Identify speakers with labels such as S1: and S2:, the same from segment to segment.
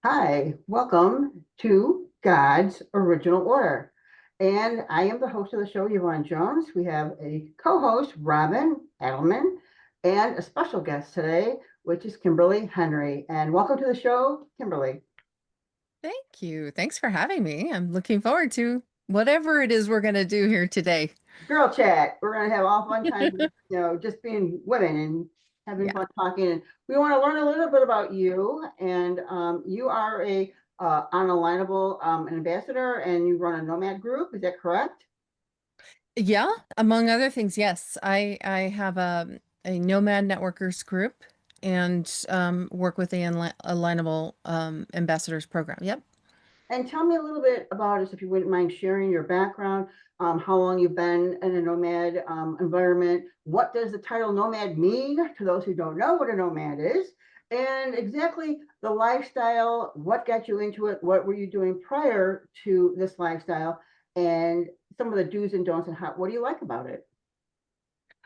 S1: Hi, welcome to God's Original Order. And I am the host of the show, Yvonne Jones. We have a co-host, Robin Eddleman, and a special guest today, which is Kimberly Henrie. And welcome to the show, Kimberly.
S2: Thank you. Thanks for having me. I'm looking forward to whatever it is we're going to do here today.
S1: Girl chat. We're gonna have all fun time, just being women and having
S2: Yeah.
S1: fun talking. And we want to learn a little bit about you. And you are a unalignable an ambassador, and you run a Nomad group. Is that correct?
S2: Yeah, among other things, yes. I have a Nomad Networkers group and work with the Alignable Ambassadors program. Yep.
S1: And tell me a little bit about us, if you wouldn't mind sharing your background, how long you've been in a nomad environment. What does the title nomad mean to those who don't know what a nomad is? And exactly the lifestyle, what got you into it? What were you doing prior to this lifestyle? And some of the do's and don'ts and what do you like about it?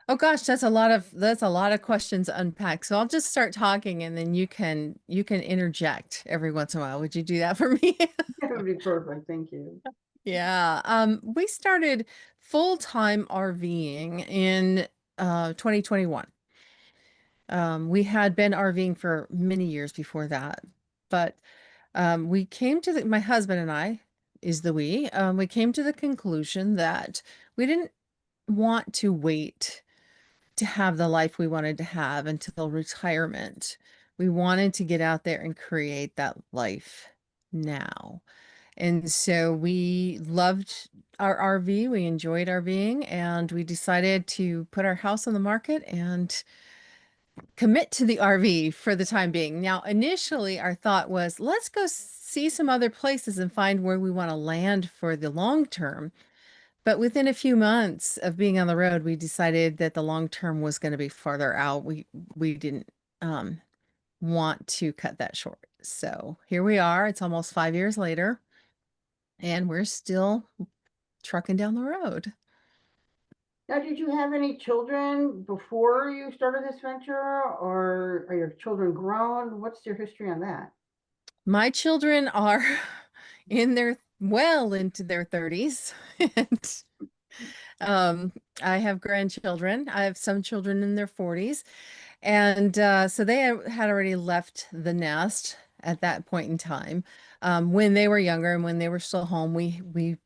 S2: Oh gosh, that's a lot of questions to unpack. So I'll just start talking and then you can interject every once in a while. Would you do that for me?
S1: That would be perfect. Thank you.
S2: Yeah, we started full-time RVing in 2021. We had been RVing for many years before that, but we came to my husband and I is the we came to the conclusion that we didn't want to wait to have the life we wanted to have until retirement. We wanted to get out there and create that life now. And so we loved our RV, we enjoyed RVing, and we decided to put our house on the market and commit to the RV for the time being. Now, initially, our thought was let's go see some other places and find where we want to land for the long term. But within a few months of being on the road, we decided that the long term was going to be farther out. We didn't um, want to cut that short. So here we are. It's almost 5 years later, and we're still trucking down the road.
S1: Now, did you have any children before you started this venture, or are your children grown? What's your history on that?
S2: My children are in their well into their 30s. And um, I have grandchildren. I have some children in their 40s. And so they had already left the nest at that point in time. When they were younger and when they were still home, we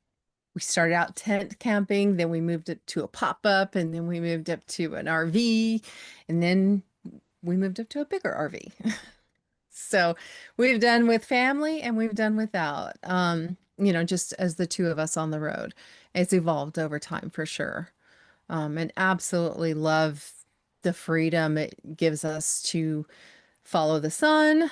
S2: started out tent camping, then we moved it to a pop-up, and then we moved up to an RV, and then we moved up to a bigger RV. So we've done with family and we've done without, just as the two of us on the road. It's evolved over time for sure. And absolutely love the freedom it gives us to follow the sun,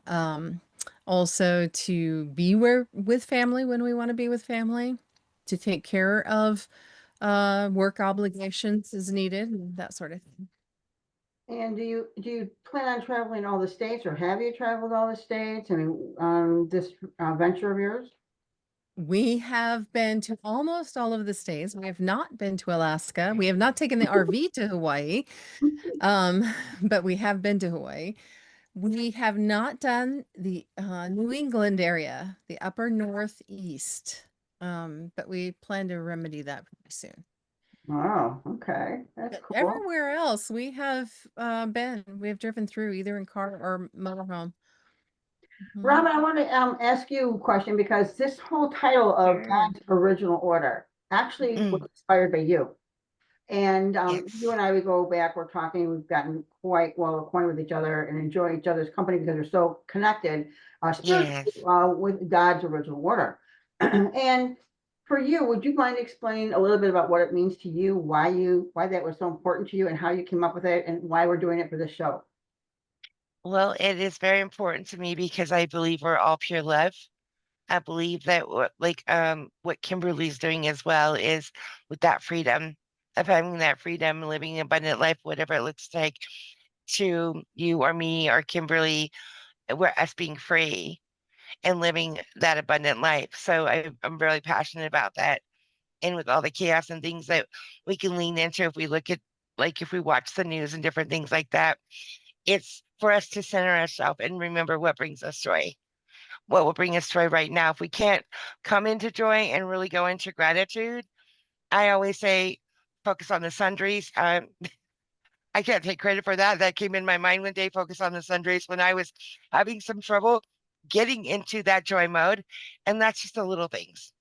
S2: um, also to be where with family when we want to be with family, to take care of work obligations as needed, and that sort of thing.
S1: And do you plan on traveling all the states, or have you traveled all the states? I mean, this venture of yours?
S2: We have been to almost all of the states. We have not been to Alaska. We have not taken the RV to Hawaii, um, but we have been to Hawaii. We have not done the New England area, the upper northeast, but we plan to remedy that pretty soon.
S1: Oh, okay, that's
S2: But
S1: cool.
S2: everywhere else we have been, we have driven through either in car or motorhome. Mhm.
S1: Robin, I want to ask you a question, because this whole title of
S3: Sure.
S1: God's Original Order actually was
S3: Mm,
S1: inspired by you. And you
S3: yes.
S1: and I, we go back, we're talking, we've gotten quite well acquainted with each other and enjoy each other's company because we're so connected spiritually
S3: Yes.
S1: with God's original order. And for you, would you mind explaining a little bit about what it means to you, why that was so important to you, and how you came up with it, and why we're doing it for this show?
S3: Well, it is very important to me because I believe we're all pure love. I believe that what Kimberly's doing as well is with that freedom of having that freedom, living an abundant life, whatever it looks like to you or me or Kimberly, we're us being free and living that abundant life. So I'm really passionate about that. And with all the chaos and things that we can lean into if we look at like if we watch the news and different things like that, it's for us to center ourselves and remember what brings us joy. what will bring us joy right now. If we can't come into joy and really go into gratitude, I always say focus on the sundries. I can't take credit for that. That came in my mind one day, focus on the sundries when I was having some trouble getting into that joy mode. And that's just the little things.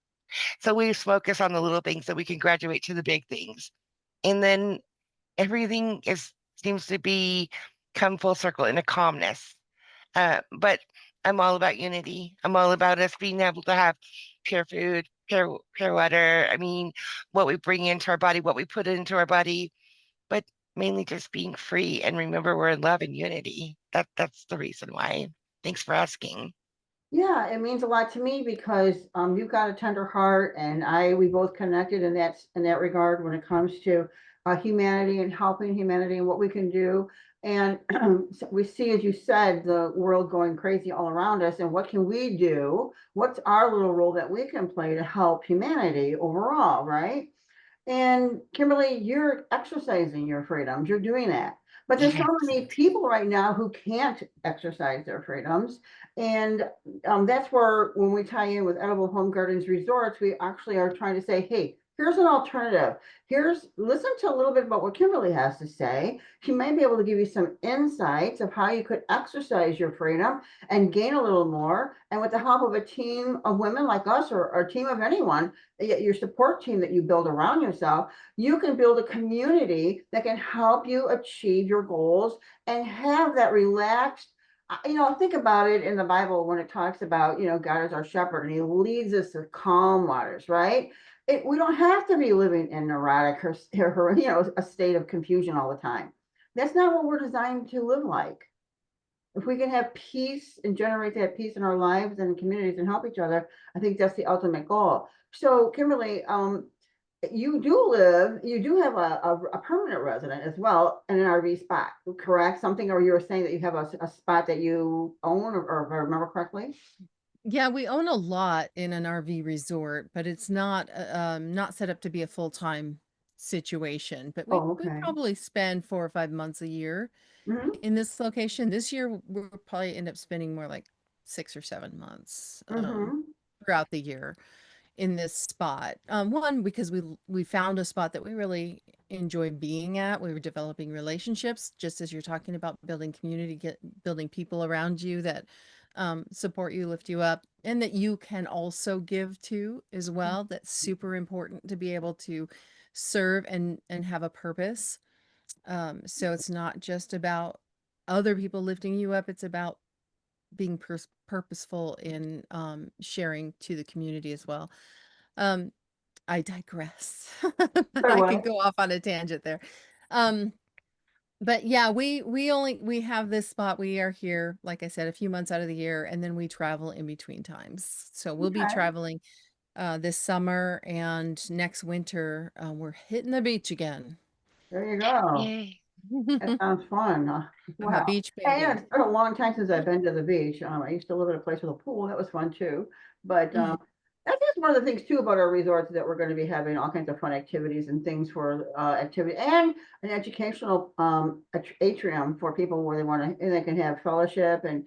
S3: So we focus on the little things so we can graduate to the big things. And then everything seems to be come full circle in a calmness. But I'm all about unity. I'm all about us being able to have pure food, pure water. I mean, what we bring into our body, what we put into our body, but mainly just being free. And remember, we're in love and unity. That's the reason why. Thanks for asking.
S1: Yeah, it means a lot to me because you've got a tender heart, and we both connected in that regard when it comes to humanity and helping humanity and what we can do. And so we see, as you said, the world going crazy all around us, and what can we do? What's our little role that we can play to help humanity overall, right? And Kimberly, you're exercising your freedoms, you're doing that. But there's so
S3: Yes.
S1: many people right now who can't exercise their freedoms. And that's where, when we tie in with Edible Home Gardens Resorts, we actually are trying to say, hey, here's an alternative. Listen to a little bit about what Kimberly has to say. She may be able to give you some insights of how you could exercise your freedom and gain a little more. And with the help of a team of women like us, or a team of anyone, your support team that you build around yourself, you can build a community that can help you achieve your goals and have that relaxed. Think about it in the Bible when it talks about, God is our shepherd and he leads us to calm waters, right? We don't have to be living in neurotic or a state of confusion all the time. That's not what we're designed to live like. If we can have peace and generate that peace in our lives and communities and help each other, I think that's the ultimate goal. So, Kimberly, you do have a permanent resident as well in an RV spot, correct? Something, or you were saying that you have a spot that you own, or if I remember correctly?
S2: Yeah, we own a lot in an RV resort, but it's not set up to be a full-time situation. But we
S1: Oh,
S2: we
S1: okay.
S2: probably spend 4 or 5 months a year
S1: Mm-hmm.
S2: in this location. This year we'll probably end up spending more like 6 or 7 months
S1: Mm-hmm.
S2: throughout the year in this spot. One, because we found a spot that we really enjoy being at. We were developing relationships, just as you're talking about building community, building people around you that support you, lift you up, and that you can also give to as well. That's super important to be able to serve and have a purpose. So it's not just about other people lifting you up. It's about being purposeful in sharing to the community as well. Um, I digress.
S1: Or
S2: I could
S1: what?
S2: go off on a tangent there. Um, but yeah, we have this spot. We are here, like I said, a few months out of the year, and then we travel in between times. So we'll be
S1: Okay,
S2: traveling this summer, and next winter we're hitting the beach again.
S1: there you go.
S3: Yay.
S1: That sounds fun.
S2: I'm a
S1: Wow.
S2: beach
S1: And
S2: baby.
S1: it's been a long time since I've been to the beach. I used to live in a place with a pool. That was fun too. But that's just one of the things too about our resorts, that we're going to be having all kinds of fun activities and things for activity, and an educational atrium for people where they can have fellowship and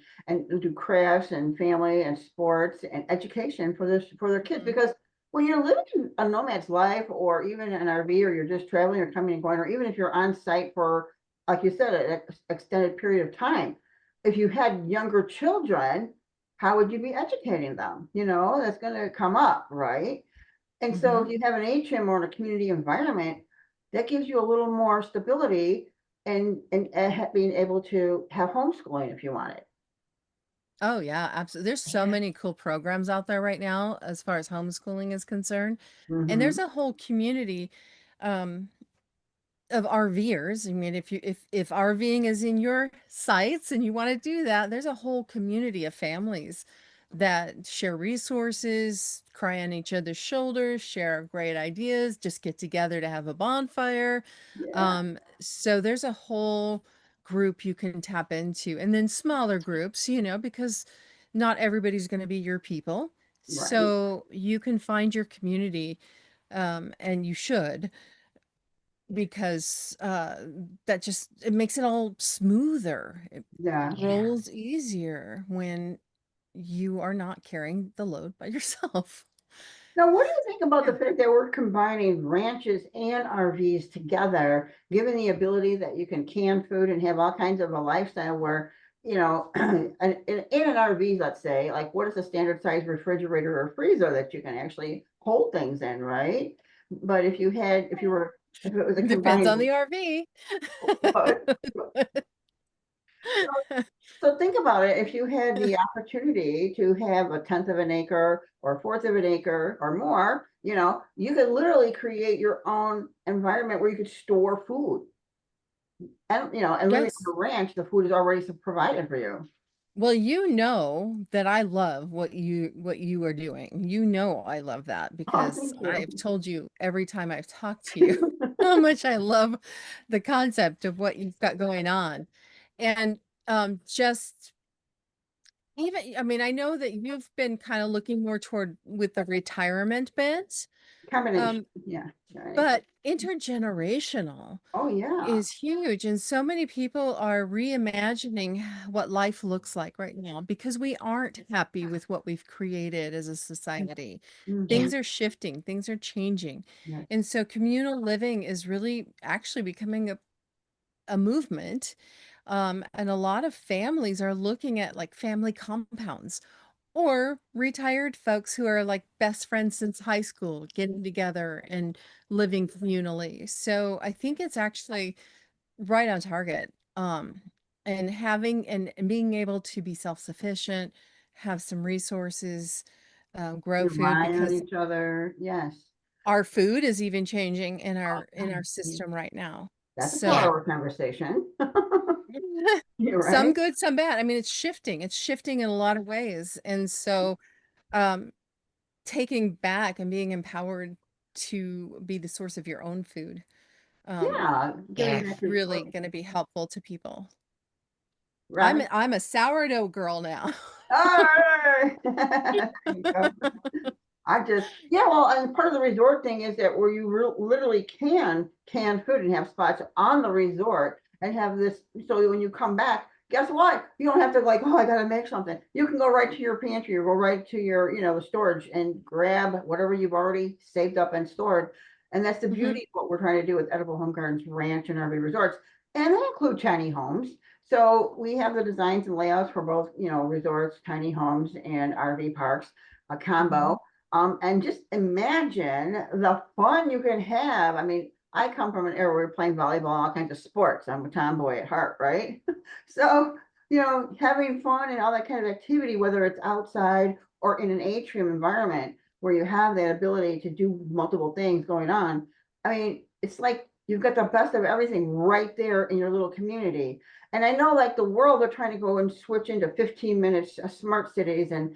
S1: do crafts and family and sports and education for their kids.
S2: Mhm.
S1: Because when you're living a nomad's life, or even an RV, or you're just traveling or coming and going, or even if you're on site for, like you said, an extended period of time, if you had younger children, how would you be educating them? That's going to come up, right? And so
S2: Mhm.
S1: if you have an HM or in a community environment, that gives you a little more stability, and being able to have homeschooling if you want it.
S2: Oh yeah, absolutely. There's so
S3: Yeah.
S2: many cool programs out there right now as far as homeschooling is concerned. And
S1: Mm-hmm.
S2: there's a whole community um of RVers. I mean, if RVing is in your sights and you want to do that, there's a whole community of families that share resources, cry on each other's shoulders, share great ideas, just get together to have a bonfire.
S1: Yeah,
S2: So there's a whole group you can tap into, and then smaller groups, because not everybody's going to be your people.
S1: right.
S2: So you can find your community, and you should, because that just it makes it all smoother. It
S1: Yeah.
S3: Yeah.
S2: rolls easier when you are not carrying the load by yourself.
S1: Now, what do you think about the fact that we're combining ranches and RVs together, given the ability that you can can food and have all kinds of a lifestyle where, you know, in an RV, let's say, like what is a standard size refrigerator or freezer that you can actually hold things in, right? But if you had, if it was a
S2: Depends
S1: combined,
S2: on the RV.
S1: but, so think about it. If you had the opportunity to have a tenth of an acre or a fourth of an acre or more, you know, you could literally create your own environment where you could store food. And, you know, and living
S2: Yes.
S1: on a ranch, the food is already provided for you.
S2: Well, you know that I love what you are doing. You know I love that
S1: Oh,
S2: because
S1: thank
S2: I've
S1: you.
S2: told you every time I've talked to you how much I love the concept of what you've got going on. And just even, I mean, I know that you've been kind of looking more toward with the retirement bit,
S1: Combination,
S2: um,
S1: yeah. Right.
S2: but intergenerational
S1: Oh, yeah.
S2: is huge, and so many people are reimagining what life looks like right now because we aren't happy with what we've created as a society.
S1: Mhm.
S2: Things are shifting, things are changing.
S1: Yes.
S2: And so communal living is really actually becoming a movement. And a lot of families are looking at like family compounds or retired folks who are like best friends since high school getting together and living communally. So I think it's actually right on target. And having and being able to be self-sufficient, have some resources, grow food
S1: Relying on
S2: because
S1: each other. Yes.
S2: our food is even changing in
S1: Yeah.
S2: our system right now.
S1: That's a
S3: Yeah.
S2: So
S1: 4 hour conversation. You're
S2: some
S1: right.
S2: good, some bad. I mean, it's shifting. It's shifting in a lot of ways. And so um taking back and being empowered to be the source of your own food
S1: Yeah. Giving
S3: Yes.
S1: back your
S2: really going to be helpful to people.
S1: Robin.
S2: I'm a sourdough girl now.
S1: Oh, there you go. Yeah, well, and part of the resort thing is that where you literally can food and have spots on the resort and have this. So when you come back, guess what? You don't have to like, oh, I got to make something. You can go right to your pantry or go right to your, you know, the storage and grab whatever you've already saved up and stored. And that's the
S2: Mhm.
S1: beauty of what we're trying to do with Edible Home Gardens Ranch and RV Resorts. And they include tiny homes. So we have the designs and layouts for both, you know, resorts, tiny homes, and RV parks, a combo.
S2: Mhm.
S1: And just imagine the fun you can have. I mean, I come from an era where we were playing volleyball, all kinds of sports. I'm a tomboy at heart, right? So, you know, having fun and all that kind of activity, whether it's outside or in an atrium environment where you have that ability to do multiple things going on. I mean, it's like you've got the best of everything right there in your little community. And I know like the world, they're trying to go and switch into 15 minutes smart cities and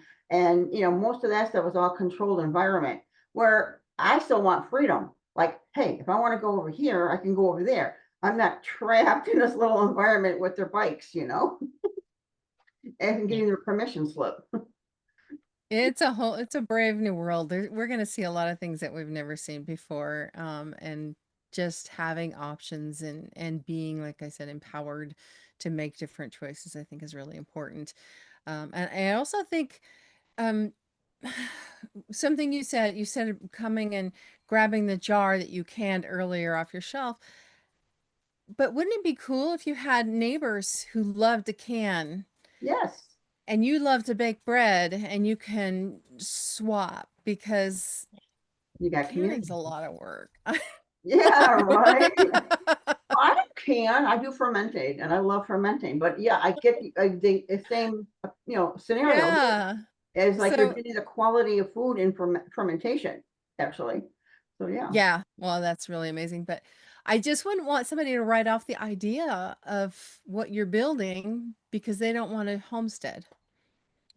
S1: you know, most of that stuff is all controlled environment where I still want freedom. Like, hey, if I want to go over here, I can go over there. I'm not trapped in this little environment with their bikes, you know, and
S3: Yeah.
S1: getting their permission slip.
S2: It's a brave new world. We're going to see a lot of things that we've never seen before. And just having options and being, like I said, empowered to make different choices, I think is really important. And I also think, um, something you said coming and grabbing the jar that you canned earlier off your shelf. But wouldn't it be cool if you had neighbors who loved to can
S1: Yes,
S2: and you love to bake bread and you can swap because
S1: you got
S2: canning's
S1: community.
S2: a lot of work.
S1: Yeah, right. I can. I do fermentate, and I love fermenting. But yeah, I get the same, you know, scenario
S2: Yeah.
S1: as like you're
S2: So,
S1: getting the quality of food in fermentation, actually. So yeah.
S2: yeah, well, that's really amazing. But I just wouldn't want somebody to write off the idea of what you're building because they don't want to homestead.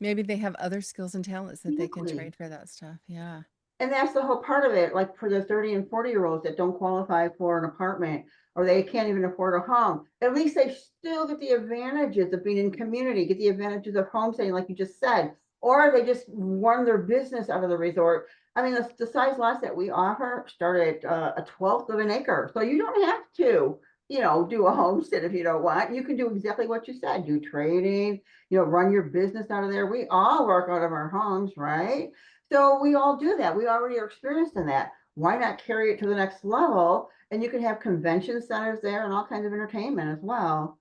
S2: Maybe they have other skills and talents that they can
S1: Exactly.
S2: trade for that stuff. Yeah.
S1: And that's the whole part of it, like for the 30 and 40-year-olds that don't qualify for an apartment or they can't even afford a home, at least they still get the advantages of being in community, get the advantages of homestaying, like you just said, or they just run their business out of the resort. I mean, the size lots that we offer start at a 12th of an acre. So you don't have to do a homestead if you don't want. You can do exactly what you said, do trading, run your business out of there. We all work out of our homes, right? So we all do that. We already are experienced in that. Why not carry it to the next level? And you can have convention centers there and all kinds of entertainment as well.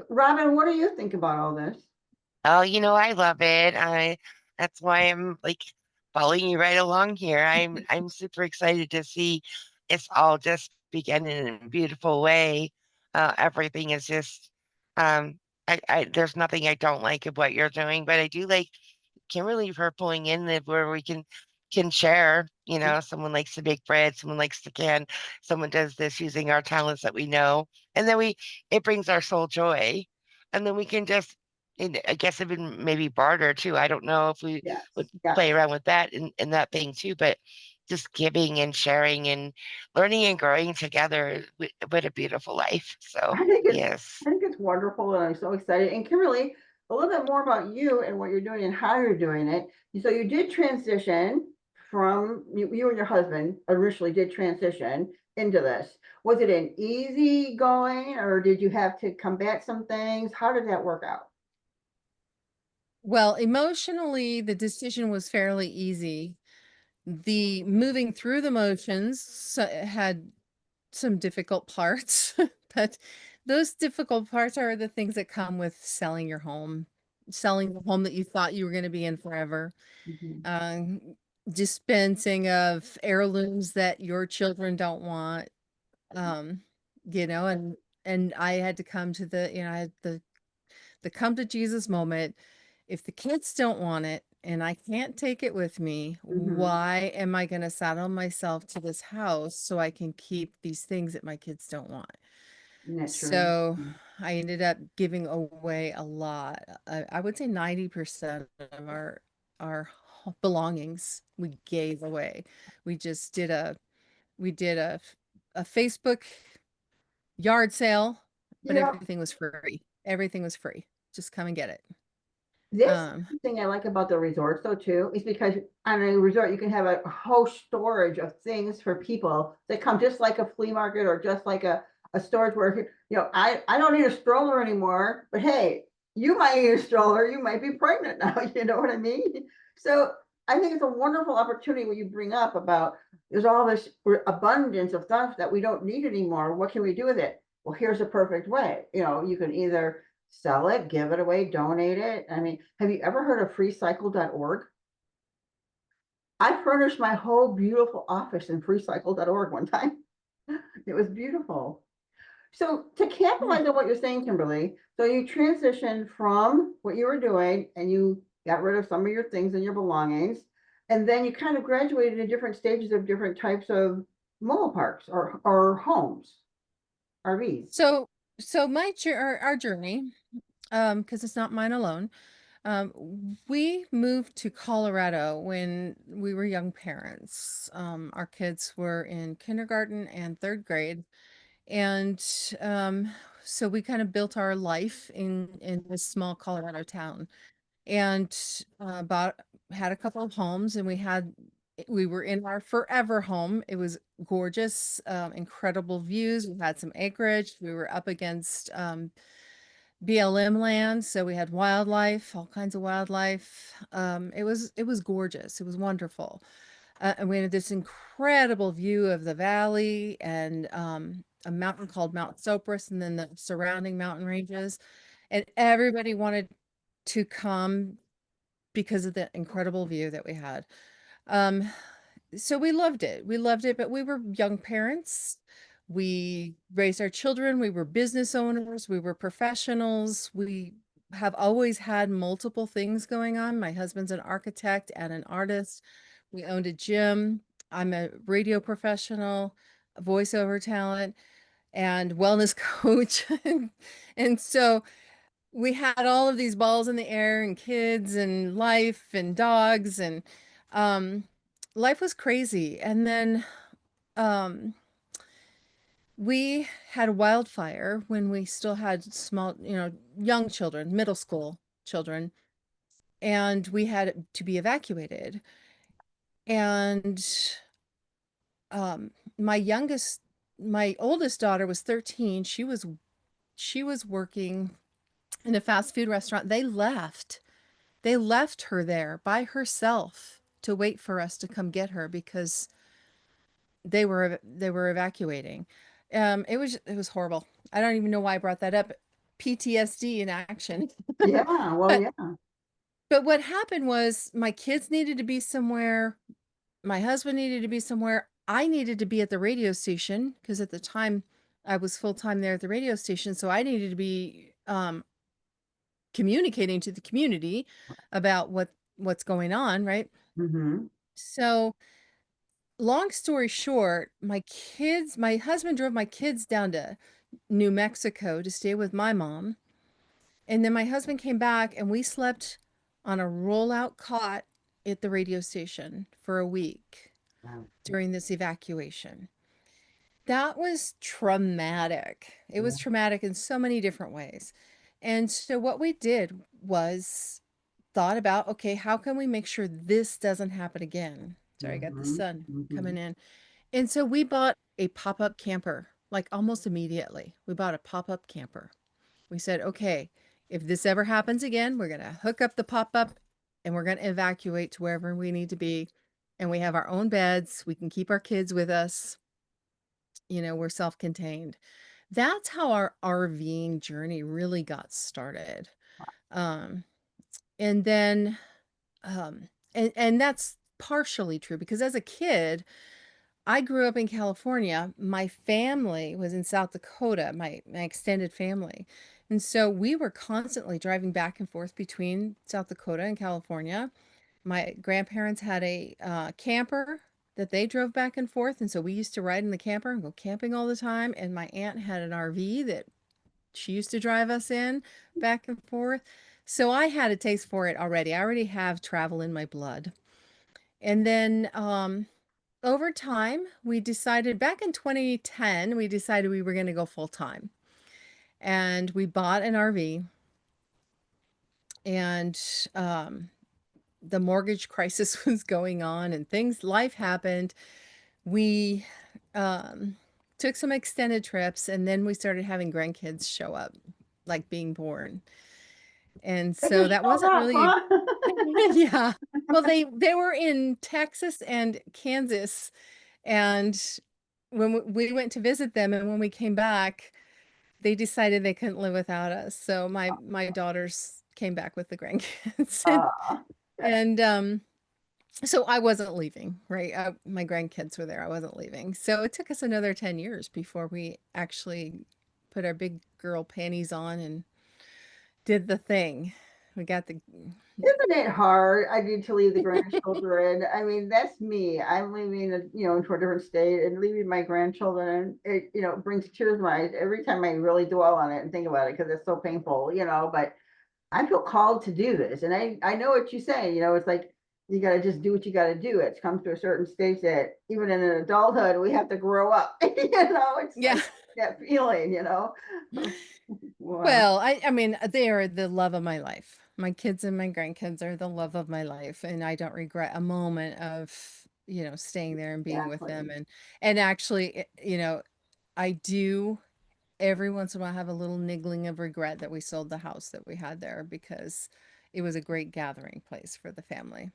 S1: Robin, what do you think about all this?
S3: Oh, I love it. That's why I'm like following you right along here. I'm super excited to see it's all just beginning in a beautiful way. Everything is just I there's nothing I don't like of what you're doing, but I do like Kimberly for pulling in that where we can share. Someone likes to bake bread, someone likes to can, someone does this using our talents that we know, and then it brings our soul joy, and then we can just, and I guess even maybe barter too. I don't know if we
S1: Yes,
S3: would
S1: yes.
S3: play around with that and that thing too, but just giving and sharing and learning and growing together. What a beautiful life. So
S1: I think it's
S3: yes.
S1: I think it's wonderful, and I'm so excited. And Kimberly, a little bit more about you and what you're doing and how you're doing it. So you did transition from you and your husband initially did transition into this. Was it an easy going, or did you have to combat some things? How did that work out?
S2: Well, emotionally, the decision was fairly easy. The moving through the motions had some difficult parts, but those difficult parts are the things that come with selling the home that you thought you were going to be in forever,
S1: Mhm.
S2: um, dispensing of heirlooms that your children don't want, um, and I had to come to I had the come to Jesus moment. If the kids don't want it and I can't take it with me,
S1: Mhm.
S2: why am I going to saddle myself to this house so I can keep these things that my kids don't want?
S1: Isn't that true?
S2: So
S1: Mhm.
S2: I ended up giving away a lot. I would say 90% of our belongings we gave away. We just did a Facebook yard sale, but
S1: Yeah.
S2: everything was free. Everything was free. Just come and get it.
S1: This
S2: Um,
S1: thing I like about the resorts though too, is because on a resort, you can have a whole storage of things for people that come just like a flea market or just like a storage where, I don't need a stroller anymore, but hey, you might need a stroller, you might be pregnant now, you know what I mean? So I think it's a wonderful opportunity when you bring up about there's all this abundance of stuff that we don't need anymore. What can we do with it? Well, here's a perfect way. You can either sell it, give it away, donate it. I mean, have you ever heard of freecycle.org? I furnished my whole beautiful office in freecycle.org one time. It was beautiful. So to capitalize on what you're saying, Kimberly, so you transitioned from what you were doing and you got rid of some of your things and your belongings, and then you kind of graduated in different stages of different types of mobile parks or homes, RVs.
S2: so our journey, because it's not mine alone. We moved to Colorado when we were young parents. Our kids were in kindergarten and third grade, and um, so we kind of built our life in this small Colorado town, and bought had a couple of homes, and we were in our forever home. It was gorgeous, incredible views. We had some acreage. We were up against BLM land, so we had wildlife, all kinds of wildlife. It was gorgeous. It was wonderful. And we had this incredible view of the valley and a mountain called Mount Sopris, and then the surrounding mountain ranges. And everybody wanted to come because of the incredible view that we had. Um, so we loved it. We loved it, but we were young parents. We raised our children. We were business owners. We were professionals. We have always had multiple things going on. My husband's an architect and an artist. We owned a gym. I'm a radio professional, a voiceover talent, and wellness coach. And so we had all of these balls in the air and kids and life and dogs, and um life was crazy. And then um we had a wildfire when we still had small, young children, middle school children, and we had to be evacuated. And my youngest my oldest daughter was 13. She was working in a fast food restaurant. They left her there by herself to wait for us to come get her because they were evacuating. It was horrible. I don't even know why I brought that up. PTSD in action.
S1: Yeah, well,
S2: But
S1: yeah.
S2: but what happened was my kids needed to be somewhere, my husband needed to be somewhere. I needed to be at the radio station because at the time I was full time there at the radio station, so I needed to be communicating to the community about what's going on, right?
S1: Mm-hmm.
S2: So long story short, my husband drove my kids down to New Mexico to stay with my mom. And then my husband came back and we slept on a rollout cot at the radio station for a week
S1: Wow.
S2: during this evacuation. That was traumatic. It
S1: Yeah.
S2: was traumatic in so many different ways. And so what we did was thought about, okay, how can we make sure this doesn't happen again? Sorry, I got the
S1: Mm-hmm.
S2: sun
S1: Mm-hmm.
S2: coming in. And so we bought a pop-up camper, like almost immediately. We bought a pop-up camper. We said, okay, if this ever happens again, we're going to hook up the pop-up and we're going to evacuate to wherever we need to be. And we have our own beds. We can keep our kids with us. We're self-contained. That's how our RVing journey really got started. Um, and then, and that's partially true because as a kid, I grew up in California. My family was in South Dakota, my extended family. And so we were constantly driving back and forth between South Dakota and California. My grandparents had a camper that they drove back and forth. And so we used to ride in the camper and go camping all the time. And my aunt had an RV that she used to drive us in back and forth. So I had a taste for it already. I already have travel in my blood. And then over time, we decided back in 2010, we decided we were going to go full time. And we bought an RV and the mortgage crisis was going on and life happened. We um, took some extended trips and then we started having grandkids show up, like being born. And
S1: They
S2: so
S1: just
S2: that
S1: showed
S2: wasn't
S1: up,
S2: really,
S1: huh?
S2: yeah. Well, they were in Texas and Kansas. And when we went to visit them and when we came back, they decided they couldn't live without us. So my daughters came back with the grandkids
S1: Uh,
S2: and so I wasn't leaving, right? My grandkids were there. I wasn't leaving. So it took us another 10 years before we actually put our big girl panties on and did the thing. We got the
S1: Isn't it hard? I need to leave the grandchildren. I mean, that's me. I'm leaving, into a different state and leaving my grandchildren. And it, brings tears to my eyes every time I really dwell on it and think about it because it's so painful, but I feel called to do this. And I know what you say, it's like you got to just do what you got to do. It's come to a certain stage that even in an adulthood, we have to grow up. It's
S2: yeah.
S1: like that feeling. Wow.
S2: Well, I mean, they are the love of my life. My kids and my grandkids are the love of my life, and I don't regret a moment of, staying there and being with them.
S1: Exactly.
S2: And actually, I do every once in a while have a little niggling of regret that we sold the house that we had there because it was a great gathering place for the family.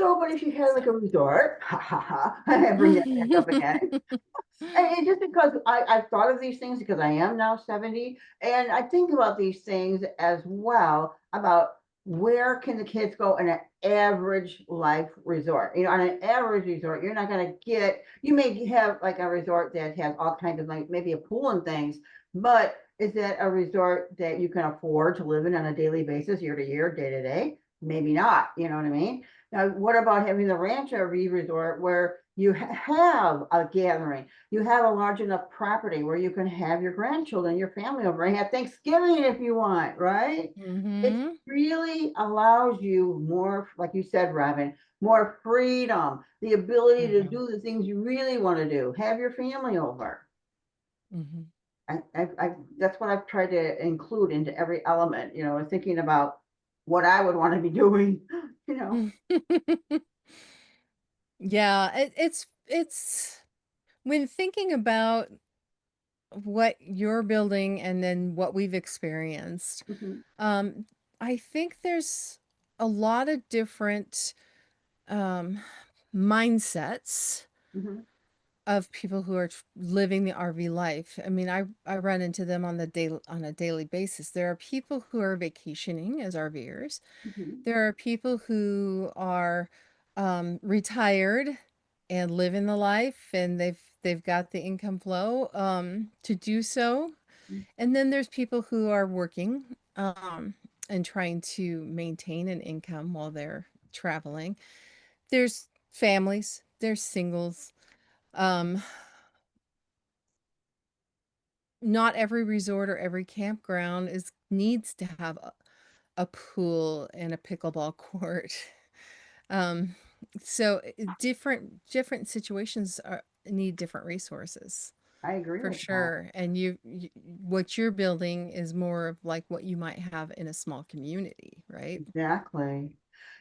S1: So, but if you had like
S2: So.
S1: a resort, ha ha ha, I bring that back up again. And just because I've thought of these things because I am now 70, and I think about these things as well about where can the kids go in an average life resort. On an average resort, you're not going to you may have like a resort that has all kinds of like maybe a pool and things, but is that a resort that you can afford to live in on a daily basis, year to year, day to day? Maybe not, you know what I mean? Now, what about having the ranch RV resort where you have a gathering? You have a large enough property where you can have your grandchildren, your family over and have Thanksgiving if you want, right? It
S2: Hmm.
S1: really allows you more, like you said, Robin, more freedom, the ability to
S3: Mhm.
S1: do the things you really want to do, have your family over.
S2: Hmm.
S1: That's what I've tried to include into every element, thinking about what I would want to be doing, you know.
S2: Yeah, it's when thinking about what you're building and then what we've experienced,
S1: Mhm,
S2: um, I think there's a lot of different um, mindsets
S1: mhm,
S2: of people who are living the RV life. I mean, I run into them on a daily basis. There are people who are vacationing as RVers.
S1: mhm.
S2: There are people who are retired and living the life, and they've got the income flow to do so.
S1: Mm,
S2: And then there's people who are working and trying to maintain an income while they're traveling. There's families, there's singles. Um, Not every resort or every campground is needs to have a pool and a pickleball court. Um, so different situations need different resources
S1: I agree
S2: for
S1: with that.
S2: sure. And you what you're building is more of like what you might have in a small community, right?
S1: Exactly.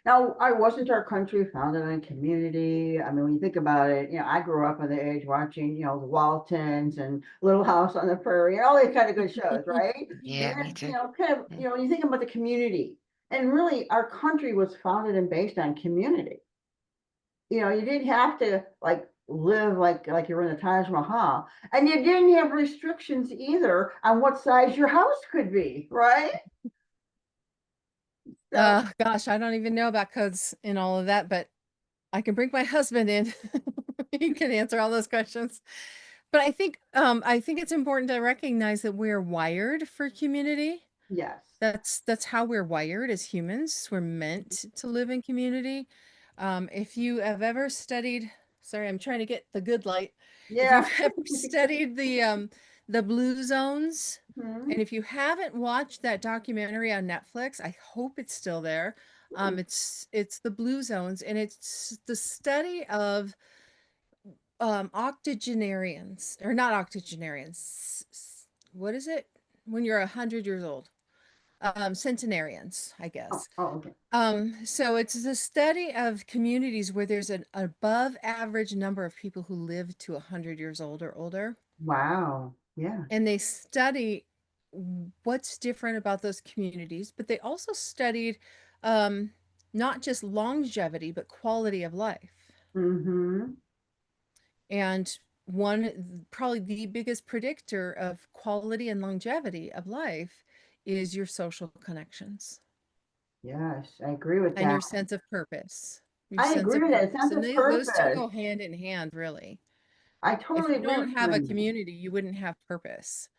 S1: Now, I wasn't our country founded on community. I mean, when you think about it, I grew up on the age watching, the Waltons and Little House on the Prairie and all these kind of good shows, right? And
S3: Yeah, me
S1: that's,
S3: too.
S1: kind of,
S3: Mm.
S1: when you think about the community, and really our country was founded and based on community. You didn't have to like live like you're in the Taj Mahal, and you didn't have restrictions either on what size your house could be, right? So
S2: Gosh, I don't even know about codes and all of that, but I can bring my husband in. He can answer all those questions. But I think it's important to recognize that we're wired for community.
S1: yes.
S2: That's how we're wired as humans. We're meant to live in community. If you have ever studied, sorry, I'm trying to get the good light. If
S1: Yeah.
S2: you've ever studied the blue zones,
S1: Mhm.
S2: and if you haven't watched that documentary on Netflix, I hope it's still there.
S1: Hmm.
S2: It's the blue zones, and it's the study of octogenarians, or not octogenarians. What is it when you're 100 years old? Centenarians, I
S1: Oh,
S2: guess.
S1: oh, okay.
S2: So it's the study of communities where there's an above average number of people who live to 100 years old or older,
S1: Wow. Yeah.
S2: and they study what's different about those communities, but they also studied um, not just longevity, but quality of life.
S1: Mm-hmm.
S2: And probably the biggest predictor of quality and longevity of life is your social connections
S1: Yes, I agree with
S2: and
S1: that.
S2: your sense of purpose. Your
S1: I
S2: sense
S1: agree
S2: of
S1: with that. A
S2: purpose.
S1: sense
S2: And
S1: of
S2: those two
S1: purpose.
S2: go hand in hand, really.
S1: I
S2: If
S1: totally
S2: you
S1: agree
S2: don't
S1: with
S2: have a
S1: you.
S2: community, you wouldn't have purpose.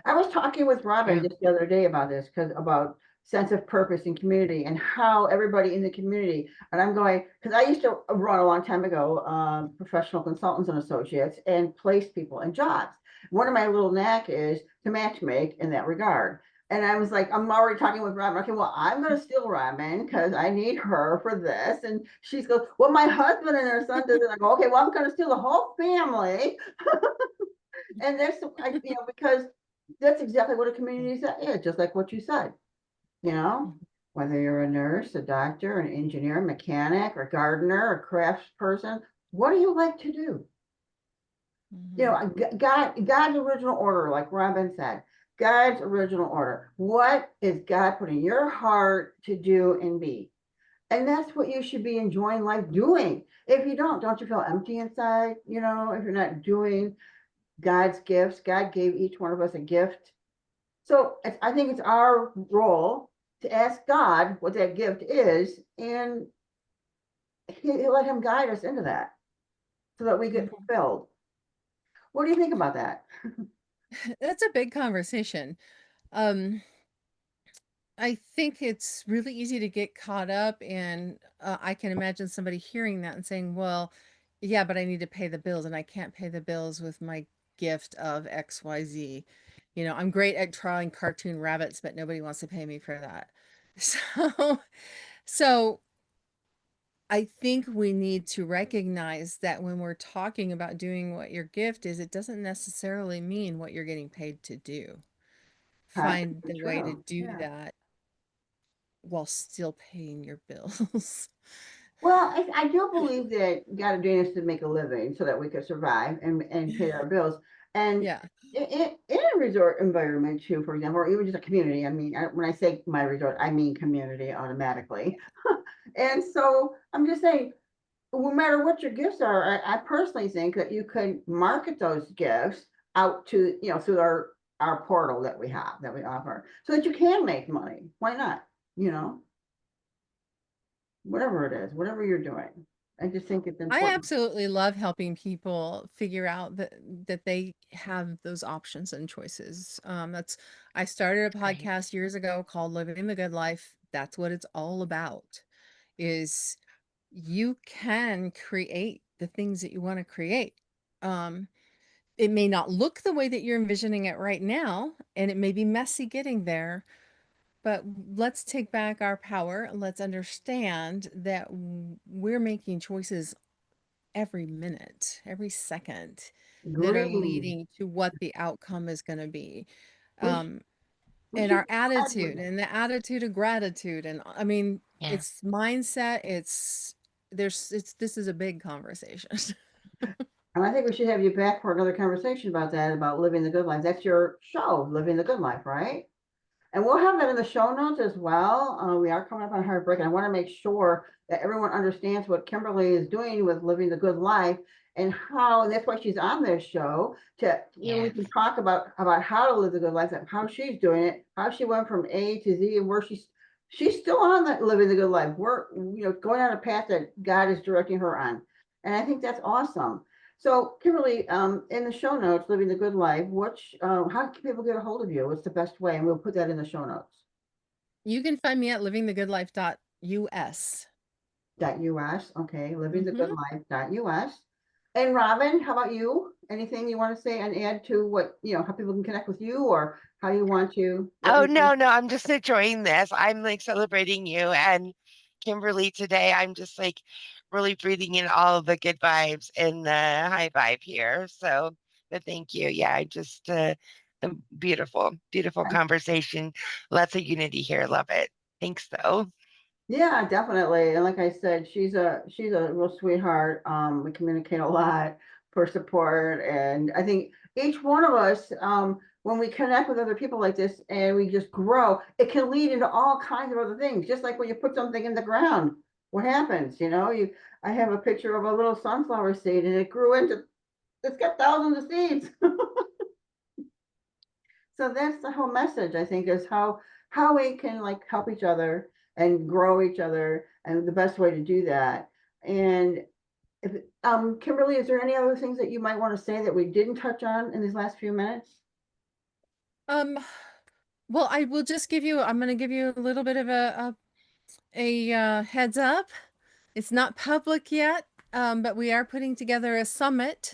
S1: I was talking with Robin
S3: True.
S1: just the other day about this, because about sense of purpose in community and how everybody in the community, and I'm going, because I used to run a long time ago, professional consultants and associates and place people in jobs. One of my little knack is to match make in that regard. And I was like, I'm already talking with Robin. Okay, well, I'm going to steal Robin because I need her for this. And she's goes, well, my husband and her son does it. I go, okay, well, I'm going to steal the whole family. And that's, because that's exactly what a community is, just like what you said, you know, whether you're a nurse, a doctor, an engineer, mechanic, or gardener, or crafts person, what do you like to do?
S2: Mhm.
S1: God's original order, like Robin said, God's original order. What is God put in your heart to do and be? And that's what you should be enjoying life doing. If you don't you feel empty inside? If you're not doing God's gifts, God gave each one of us a gift. So I think it's our role to ask God what that gift is, and he'll let him guide us into that so that we get
S2: Mhm.
S1: fulfilled. What do you think about that?
S2: That's a big conversation. Um, I think it's really easy to get caught up, and I can imagine somebody hearing that and saying, well, yeah, but I need to pay the bills, and I can't pay the bills with my gift of XYZ. I'm great at drawing cartoon rabbits, but nobody wants to pay me for that. So, so I think we need to recognize that when we're talking about doing what your gift is, it doesn't necessarily mean what you're getting paid to do. Find
S1: Absolutely
S2: the way to
S1: true.
S2: do
S1: Yeah.
S2: that while still paying your bills.
S1: Well, I do believe that God ordained us to make a living so that we could survive and pay our bills. And
S2: Yeah.
S1: in a resort environment too, for example, or even just a community. I mean, when I say my resort, I mean community automatically. And so I'm just saying, no matter what your gifts are, I personally think that you could market those gifts out to, through our portal that we have, that we offer, so that you can make money. Why not? You know, whatever it is, whatever you're doing. I just think it's
S2: I
S1: important.
S2: absolutely love helping people figure out that they have those options and choices. I started a
S3: Right.
S2: podcast years ago called Living the Good Life. That's what it's all about. Is you can create the things that you want to create. Um, it may not look the way that you're envisioning it right now, and it may be messy getting there, but let's take back our power. Let's understand that we're making choices every minute, every second that are
S1: Green.
S2: leading to what the outcome is going to be.
S1: We sh-
S2: Um,
S1: we
S2: and
S1: should
S2: our
S1: be glad with
S2: attitude
S1: it.
S2: and the attitude of gratitude. And I mean,
S3: Yeah.
S2: it's mindset. This is a big conversation.
S1: And I think we should have you back for another conversation about that, about living the good life. That's your show, Living the Good Life, right? And we'll have that in the show notes as well. We are coming up on a hard break, and I want to make sure that everyone understands what Kimberly is doing with living the good life and how, and that's why she's on this show to, we
S3: Yes.
S1: can talk about how to live the good life and how she's doing it, how she went from A to Z and where she's still on that living the good life. We're, going on a path that God is directing her on. And I think that's awesome. So Kimberly, in the show notes, Living the Good Life, how can people get a hold of you? What's the best way? And we'll put that in the show notes.
S2: You can find me at livingthegoodlife.us.
S1: .us. Okay,
S2: Mm-hmm.
S1: livingthegoodlife.us. And Robin, how about you? Anything you want to say and add to what, how people can connect with you, or how you want to let
S3: Oh,
S1: everybody.
S3: no, no, I'm just enjoying this. I'm like celebrating you and Kimberly today. I'm just like really breathing in all of the good vibes and the high vibe here. So, but thank you. Yeah, I just, beautiful, beautiful conversation. Lots of unity here. Love it. Thanks, though.
S1: Yeah, definitely. And like I said, she's a real sweetheart. We communicate a lot for support. And I think each one of us, when we connect with other people like this and we just grow, it can lead into all kinds of other things. Just like when you put something in the ground, what happens? I have a picture of a little sunflower seed and it's got thousands of seeds. So that's the whole message, I think, is how we can like help each other and grow each other, and the best way to do that. And if Kimberly, is there any other things that you might want to say that we didn't touch on in these last few minutes?
S2: Um, well, I will just I'm going to give you a little bit of a heads up. It's not public yet, but we are putting together a summit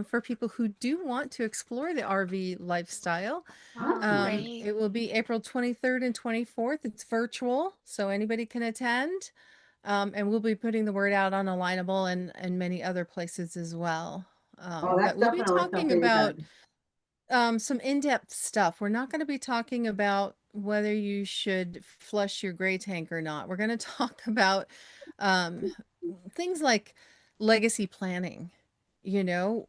S2: for people who do want to explore the RV lifestyle.
S3: Oh, great.
S2: It will be April 23rd and 24th. It's virtual, so anybody can attend. And we'll be putting the word out on Alignable and many other places as well.
S1: Oh,
S2: But
S1: that's
S2: we'll be
S1: definitely
S2: talking
S1: something you got.
S2: about some in-depth stuff. We're not going to be talking about whether you should flush your gray tank or not. We're going to talk about um, things like legacy planning, you know,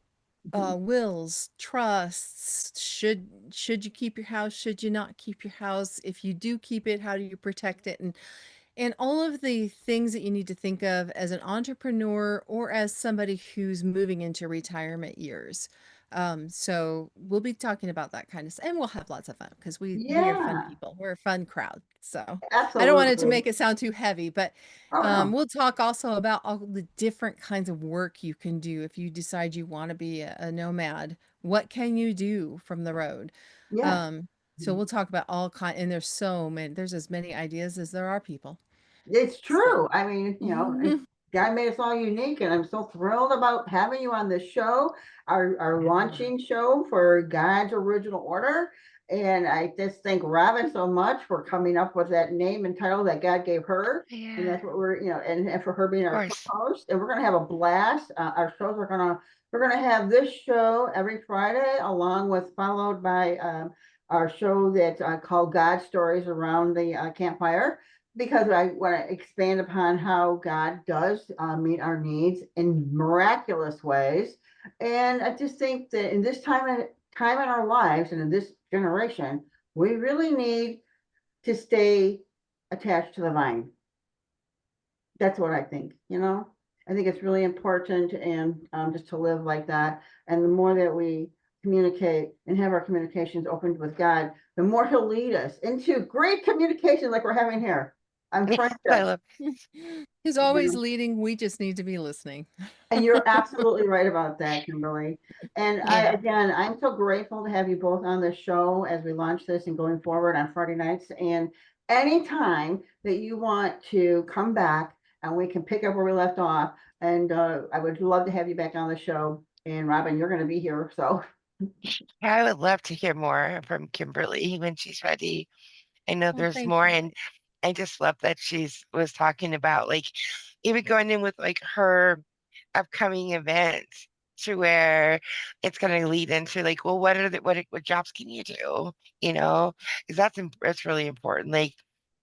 S2: wills, trusts. Should you keep your house? Should you not keep your house? If you do keep it, how do you protect it? And all of the things that you need to think of as an entrepreneur or as somebody who's moving into retirement years. So we'll be talking about that kind of stuff, and we'll have lots of fun because we are fun
S1: Yeah,
S2: people. We're a fun crowd. So I don't want it to
S1: absolutely.
S2: make it sound too heavy, but
S1: Oh no.
S2: we'll talk also about all the different kinds of work you can do if you decide you want to be a nomad. What can you do from the road?
S1: Yes.
S2: Um, so we'll talk about all kind, and there's so many. There's as many ideas as there are people.
S1: It's
S2: So,
S1: true. I mean, God made us all unique, and I'm so thrilled about having you on this show, our
S3: Yeah.
S1: launching show for God's Original Order. And I just thank Robin so much for coming up with that name and title that God gave her. And
S3: Yeah.
S1: that's what and for her being
S3: Of
S1: our
S3: course.
S1: co-host. And we're gonna have a blast. Our shows are we're gonna have this show every Friday, along with followed by our show that's called God Stories Around the Campfire. because I want to expand upon how God does meet our needs in miraculous ways. And I just think that in this time in our lives and in this generation, we really need to stay attached to the vine. That's what I think, you know? I think it's really important and just to live like that. And the more that we communicate and have our communications opened with God, the more he'll lead us into great communication like we're having here. I'm
S3: I
S1: friendship.
S3: love
S2: He's always leading. We just need to be listening.
S1: And you're absolutely right about that, Kimberly. And
S3: Yeah.
S1: again, I'm so grateful to have you both on the show as we launch this and going forward on Friday nights. And anytime that you want to come back and we can pick up where we left off, and I would love to have you back on the show. And Robin, you're going to be here. So
S3: I would love to hear more from Kimberly when she's ready. I know
S2: Well,
S3: there's
S2: thank
S3: more,
S2: you.
S3: and I just love that she's was talking about like even going in with like her upcoming events to where it's going to lead into like, well, what are the what jobs can you do? You know, because that's really important. Like,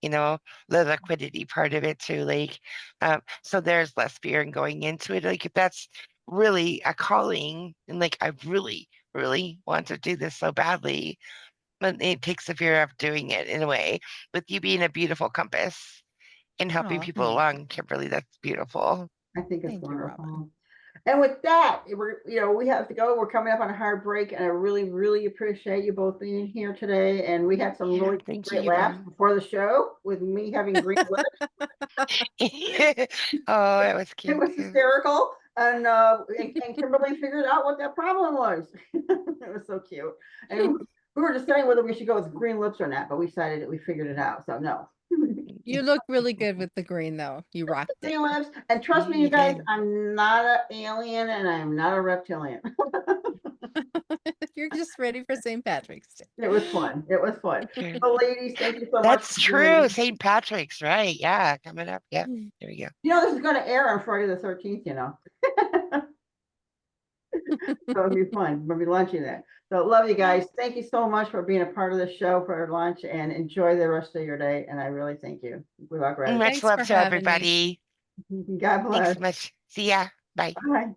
S3: you know, the liquidity part of it too. Like, so there's less fear in going into it. Like, if that's really a calling, and like I really, really want to do this so badly, but it takes the fear of doing it in a way. With you being a beautiful compass and helping
S2: Oh,
S3: people along, Kimberly, that's beautiful.
S1: I think it's
S2: thank you, Robin.
S1: wonderful. And with that, we have to go. We're coming up on a hard break, and I really, really appreciate you both being here today. And we had some
S3: Yeah,
S1: really
S3: thank
S1: great
S3: you,
S1: laughs
S3: Yvonne.
S1: before the show with me having green lips.
S3: Oh, that was
S1: It
S3: cute
S1: was
S3: too.
S1: hysterical, and Kimberly figured out what that problem was. It was so cute. And we were deciding whether we should go with green lips or not, but we decided that we figured it out. So no.
S2: You look really good with the green, though. You rocked it.
S1: Green lips, and trust me,
S3: You
S1: you guys,
S3: did.
S1: I'm not an alien and I'm not a reptilian.
S2: You're just ready for St. Patrick's Day.
S1: It was fun. It was fun.
S3: Sure.
S1: But ladies, thank you so much
S3: That's
S1: for
S3: true.
S1: joining.
S3: St. Patrick's, right? Yeah, coming up. Yep. There we go.
S1: You know, this is going to air on Friday the 13th, you know. So it'll be fun. We'll be launching that. So love you guys. Thank you so much for being a part of the show for lunch, and enjoy the rest of your day. And I really thank you. Without gratitude.
S3: Much
S2: Thanks
S3: love
S2: for
S3: to
S2: having me.
S3: everybody.
S1: God
S3: Thanks
S1: bless.
S3: so much. See ya. Bye.
S1: Bye.